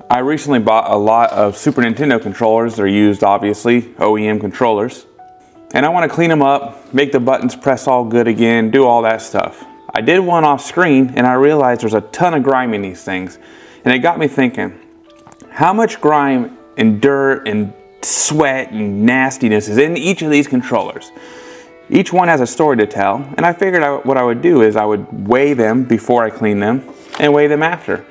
I recently bought a lot of Super Nintendo controllers. They're used, obviously, OEM controllers. And I want to clean them up, make the buttons press all good again, do all that stuff. I did one off screen and I realized there's a ton of grime in these things. And it got me thinking, how much grime and dirt and sweat and nastiness is in each of these controllers? Each one has a story to tell, and I figured out what I would do is I would weigh them before I clean them and weigh them after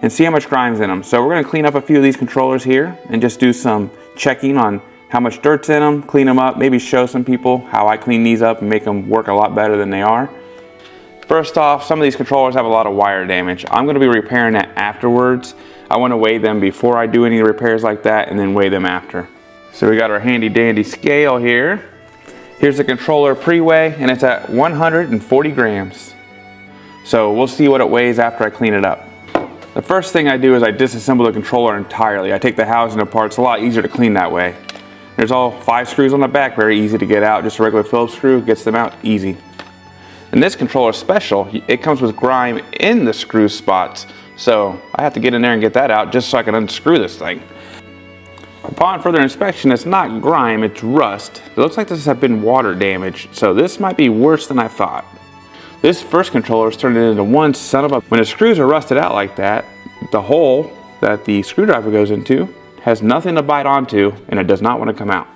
and see how much grime's in them. So we're going to clean up a few of these controllers here and just do some checking on how much dirt's in them, clean them up, maybe show some people how I clean these up and make them work a lot better than they are. First off, some of these controllers have a lot of wire damage. I'm going to be repairing that afterwards. I want to weigh them before I do any repairs like that and then weigh them after. So we got our handy dandy scale here. Here's the controller pre-weigh and it's at 140 grams. So we'll see what it weighs after I clean it up. The first thing I do is I disassemble the controller entirely. I take the housing apart. It's a lot easier to clean that way. There's all 5 screws on the back, very easy to get out. Just a regular Phillips screw gets them out easy. And this controller is special. It comes with grime in the screw spots. So I have to get in there and get that out just so I can unscrew this thing. Upon further inspection, it's not grime, it's rust. It looks like this has been water damaged, so this might be worse than I thought. This first controller is turned into one son of a... When the screws are rusted out like that, the hole that the screwdriver goes into has nothing to bite onto and it does not want to come out.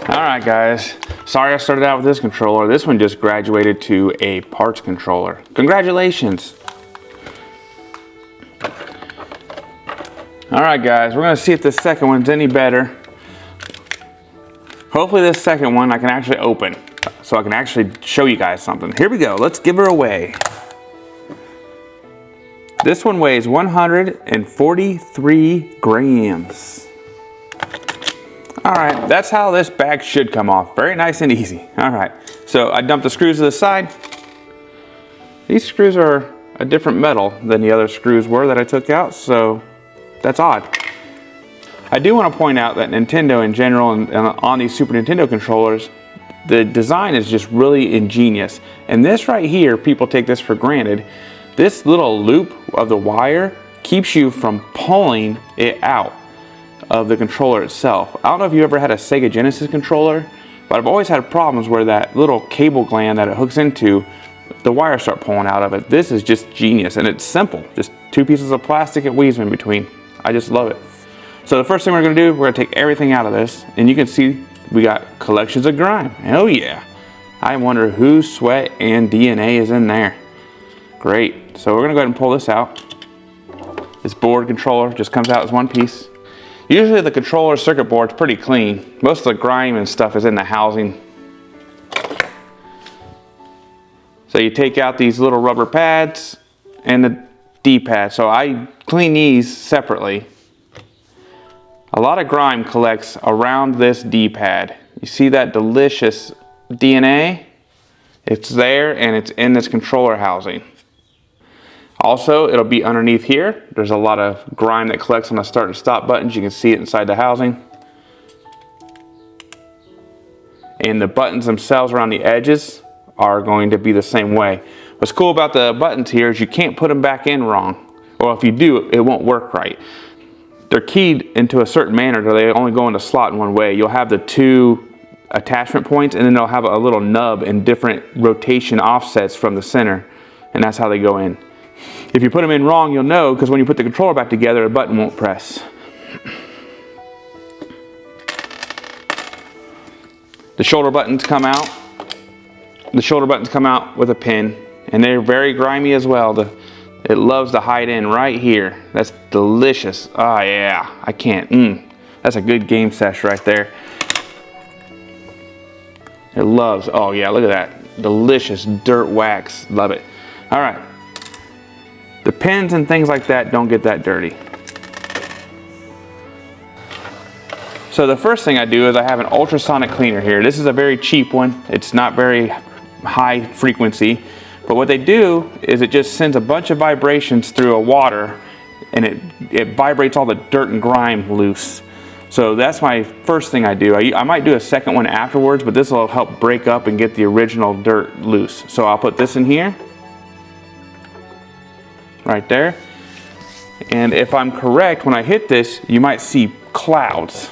Alright guys, sorry I started out with this controller. This one just graduated to a parts controller. Congratulations! Alright guys, we're going to see if the second one's any better. Hopefully this second one I can actually open, so I can actually show you guys something. Here we go, let's give her away. This one weighs 143 grams. Alright, that's how this bag should come off. Very nice and easy. Alright, so I dumped the screws to the side. These screws are a different metal than the other screws were that I took out, so that's odd. I do want to point out that Nintendo in general and on these Super Nintendo controllers, the design is just really ingenious. And this right here, people take this for granted. This little loop of the wire keeps you from pulling it out of the controller itself. I don't know if you ever had a Sega Genesis controller, but I've always had problems where that little cable gland that it hooks into, the wires start pulling out of it. This is just genius, and it's simple. Just 2 pieces of plastic it weaves in between. I just love it. So the first thing we're going to do, we're going to take everything out of this, and you can see we got collections of grime. Oh yeah. I wonder whose sweat and DNA is in there. Great. So we're going to go ahead and pull this out. This board controller just comes out as one piece. Usually the controller circuit board's pretty clean. Most of the grime and stuff is in the housing. So you take out these little rubber pads and the D-pad. So I clean these separately. A lot of grime collects around this D-pad. You see that delicious DNA? It's there and it's in this controller housing. Also, it'll be underneath here. There's a lot of grime that collects on the start and stop buttons. You can see it inside the housing. And the buttons themselves around the edges are going to be the same way. What's cool about the buttons here is you can't put them back in wrong. Or if you do, it won't work right. They're keyed into a certain manner that they only go in the slot in one way. You'll have the 2 attachment points and then they'll have a little nub and different rotation offsets from the center. And that's how they go in. If you put them in wrong, you'll know because when you put the controller back together, the button won't press. The shoulder buttons come out. The shoulder buttons come out with a pin and they're very grimy as well. It loves to hide in right here. That's delicious. Oh yeah, I can't. That's a good game sesh right there. It loves, oh yeah, look at that. Delicious dirt wax, love it. All right, the pins and things like that don't get that dirty. So the first thing I do is I have an ultrasonic cleaner here. This is a very cheap one. It's not very high frequency. But what they do is it just sends a bunch of vibrations through a water and it vibrates all the dirt and grime loose. So that's my first thing I do. I might do a second one afterwards, but this will help break up and get the original dirt loose. So I'll put this in here. right there. And if I'm correct, when I hit this, you might see clouds.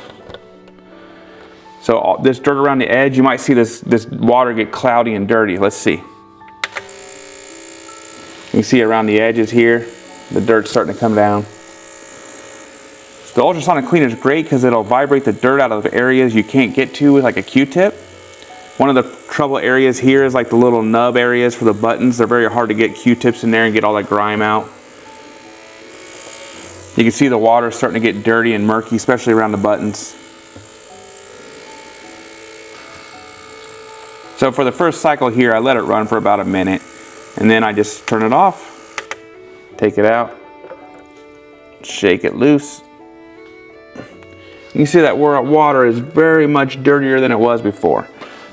So all this dirt around the edge, you might see this water get cloudy and dirty. Let's see. You can see around the edges here, the dirt's starting to come down. The ultrasonic cleaner is great because it'll vibrate the dirt out of areas you can't get to with like a Q-tip. One of the trouble areas here is like the little nub areas for the buttons. They're very hard to get Q-tips in there and get all that grime out. You can see the water starting to get dirty and murky, especially around the buttons. So for the first cycle here, I let it run for about a minute, and then I just turn it off, take it out, shake it loose. You can see that water is very much dirtier than it was before.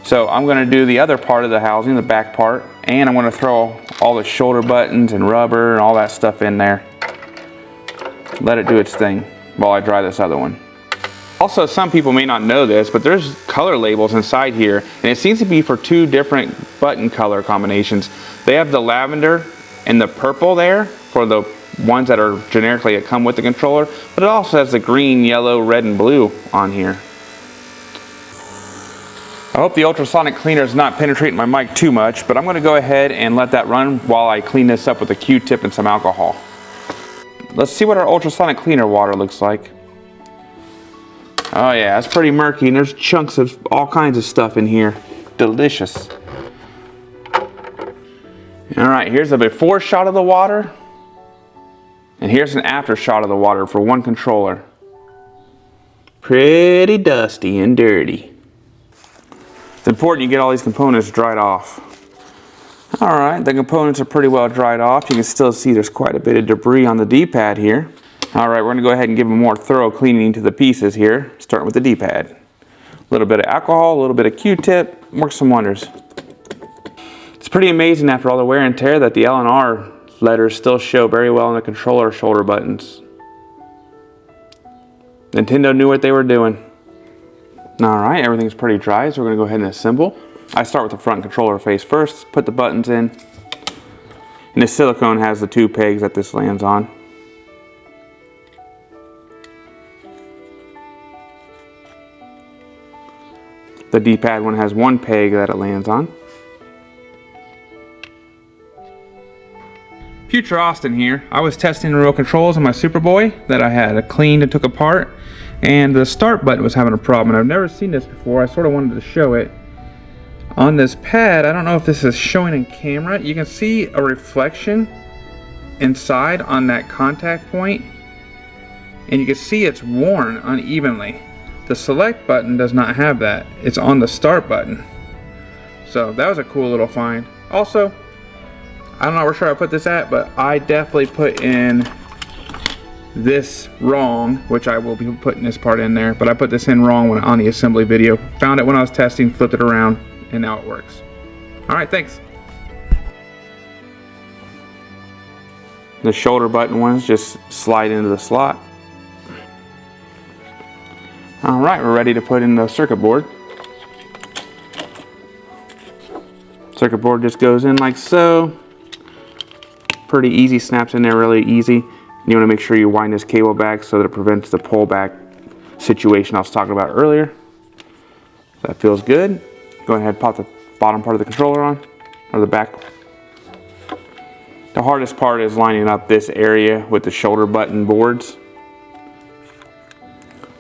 So I'm going to do the other part of the housing, the back part, and I'm going to throw all the shoulder buttons and rubber and all that stuff in there. Let it do its thing while I dry this other one. Also, some people may not know this, but there's color labels inside here, and it seems to be for two different button color combinations. They have the lavender and the purple there for the ones that are generically that come with the controller, but it also has the green, yellow, red, and blue on here. I hope the ultrasonic cleaner is not penetrating my mic too much, but I'm going to go ahead and let that run while I clean this up with a Q-tip and some alcohol. Let's see what our ultrasonic cleaner water looks like. Oh yeah, it's pretty murky, and there's chunks of all kinds of stuff in here. Delicious. All right, here's a before shot of the water. And here's an after shot of the water for one controller. Pretty dusty and dirty. It's important you get all these components dried off. All right, the components are pretty well dried off. You can still see there's quite a bit of debris on the D-pad here. All right, we're gonna go ahead and give a more thorough cleaning to the pieces here, starting with the D-pad. A little bit of alcohol, a little bit of Q-tip, works some wonders. It's pretty amazing after all the wear and tear that the L and R letters still show very well on the controller shoulder buttons. Nintendo knew what they were doing. All right, everything's pretty dry, so we're gonna go ahead and assemble. I start with the front controller face first, put the buttons in. And this silicone has the two pegs that this lands on. The D-pad one has one peg that it lands on. Future Austin here. I was testing the remote controls on my Superboy that I had cleaned and took apart, and the start button was having a problem, and I've never seen this before. I sort of wanted to show it. On this pad, I don't know if this is showing in camera, you can see a reflection inside on that contact point, and you can see it's worn unevenly. The select button does not have that. It's on the start button. So that was a cool little find. Also, I don't know where sure I put this at, but I definitely put in this wrong, which I will be putting this part in there, but I put this in wrong when on the assembly video. Found it when I was testing, flipped it around, and now it works. All right, thanks. The shoulder button ones just slide into the slot. All right, we're ready to put in the circuit board. Circuit board just goes in like so. Pretty easy, snaps in there really easy. You want to make sure you wind this cable back so that it prevents the pullback situation I was talking about earlier. That feels good. Go ahead and pop the bottom part of the controller on, or the back. The hardest part is lining up this area with the shoulder button boards.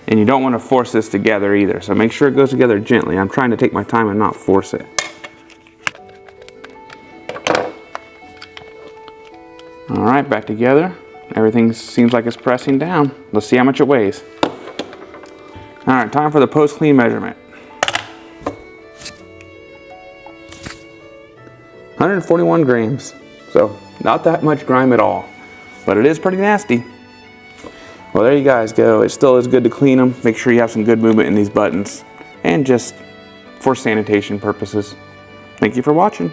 And you don't want to force this together either, so make sure it goes together gently. I'm trying to take my time and not force it. All right, back together. Everything seems like it's pressing down. Let's see how much it weighs. All right, time for the post-clean measurement. 141 grams. So not that much grime at all, but it is pretty nasty. Well, there you guys go. It still is good to clean them. Make sure you have some good movement in these buttons, and just for sanitation purposes. Thank you for watching.